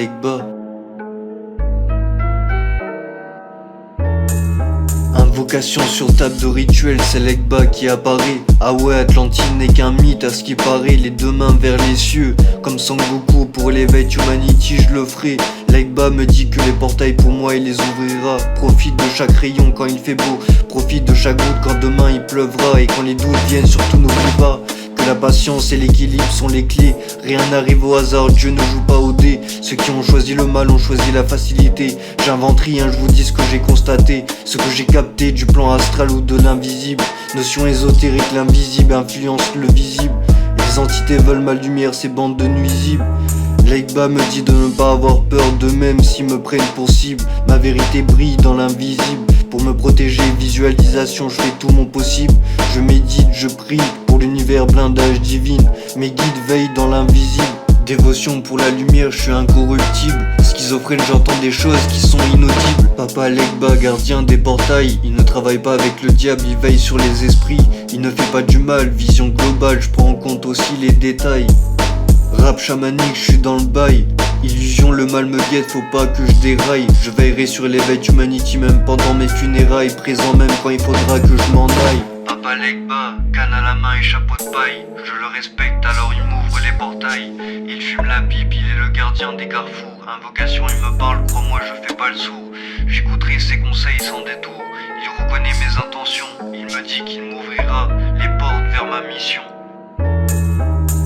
Legba. Invocation sur table de rituel, c'est Legba qui apparaît. Ah ouais, Atlantide n'est qu'un mythe à ce qui paraît. Les deux mains vers les cieux, comme Sangoku pour l'éveil Humanity, je le ferai. Legba me dit que les portails pour moi il les ouvrira. Profite de chaque rayon quand il fait beau, profite de chaque goutte quand demain il pleuvra. Et quand les doutes viennent, surtout n'oublie pas que la patience et l'équilibre sont les clés. Rien n'arrive au hasard, Dieu ne joue pas au dé. Ceux qui ont choisi le mal ont choisi la facilité. J'invente rien, je vous dis ce que j'ai constaté, ce que j'ai capté du plan astral ou de l'invisible. Notion ésotérique, l'invisible influence le visible. Les entités veulent ma lumière, ces bandes de nuisibles. Legba me dit de ne pas avoir peur d'eux-mêmes s'ils me prennent pour cible. Ma vérité brille dans l'invisible. Pour me protéger, visualisation, je fais tout mon possible. Je médite, je prie pour l'univers, blindage divine. Mes guides veillent dans l'invisible. Dévotion pour la lumière, je suis incorruptible. Schizophrène, j'entends des choses qui sont inaudibles. Papa Legba, gardien des portails. Il ne travaille pas avec le diable, il veille sur les esprits. Il ne fait pas du mal, vision globale, je prends en compte aussi les détails. Rap chamanique, je suis dans le bail. Illusion, le mal me guette, faut pas que je déraille. Je veillerai sur l'éveil Humanity même pendant mes funérailles. Présent même quand il faudra que je m'en aille. Papa Legba, canne à la main et chapeau de paille. Je le respecte alors il m'ouvre les portails. Il fume la pipe, il est le gardien des carrefours. Invocation, il me parle, crois-moi je fais pas le sourd. J'écouterai ses conseils sans détour. Il reconnaît mes intentions, il me dit qu'il m'ouvrira les portes vers ma mission.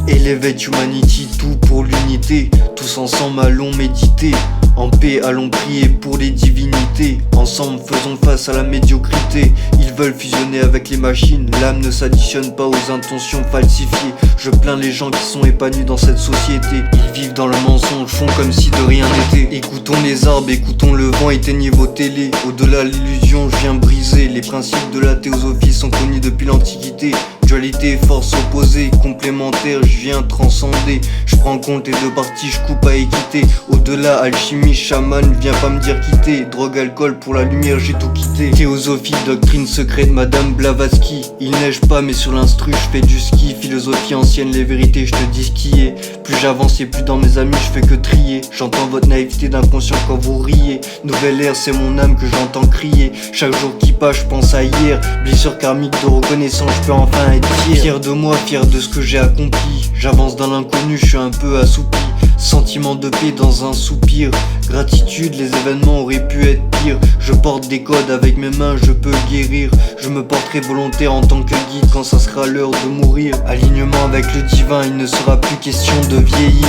Elevate Humanity, tout pour l'unité. Tous ensemble allons méditer. En paix allons prier pour les divinités. Ensemble faisons face à la médiocrité. Ils veulent fusionner avec les machines. L'âme ne s'additionne pas aux intentions falsifiées. Je plains les gens qui sont épanouis dans cette société. Ils vivent dans le mensonge, font comme si de rien n'était. Écoutons les arbres, écoutons le vent, éteignez vos télés. Au-delà de l'illusion, je viens briser. Les principes de la théosophie sont connus depuis l'Antiquité. Dualité, force opposée, complémentaire, je viens transcender. Je prends en compte les deux parties, je coupe à équité. Au-delà, alchimie, chaman, viens pas me dire quitter. Drogue, alcool, pour la lumière, j'ai tout quitté. Théosophie, doctrine secrète, Madame Blavatsky. Il neige pas, mais sur l'instru, je fais du ski. Philosophie ancienne, les vérités, je te dis ce qui est. Plus j'avance et plus dans mes amis, je fais que trier. J'entends votre naïveté d'inconscient quand vous riez. Nouvelle ère, c'est mon âme que j'entends crier. Chaque jour qui passe, je pense à hier. Blessure karmique de reconnaissance, je peux enfin être fier. Fier de moi, fier de ce que j'ai accompli. J'avance dans l'inconnu, je suis un peu assoupi. Sentiment de paix dans un soupir. Gratitude, les événements auraient pu être pires. Je porte des codes avec mes mains, je peux guérir. Je me porterai volontaire en tant que guide quand ça sera l'heure de mourir. Alignement avec le divin, il ne sera plus question de vieillir.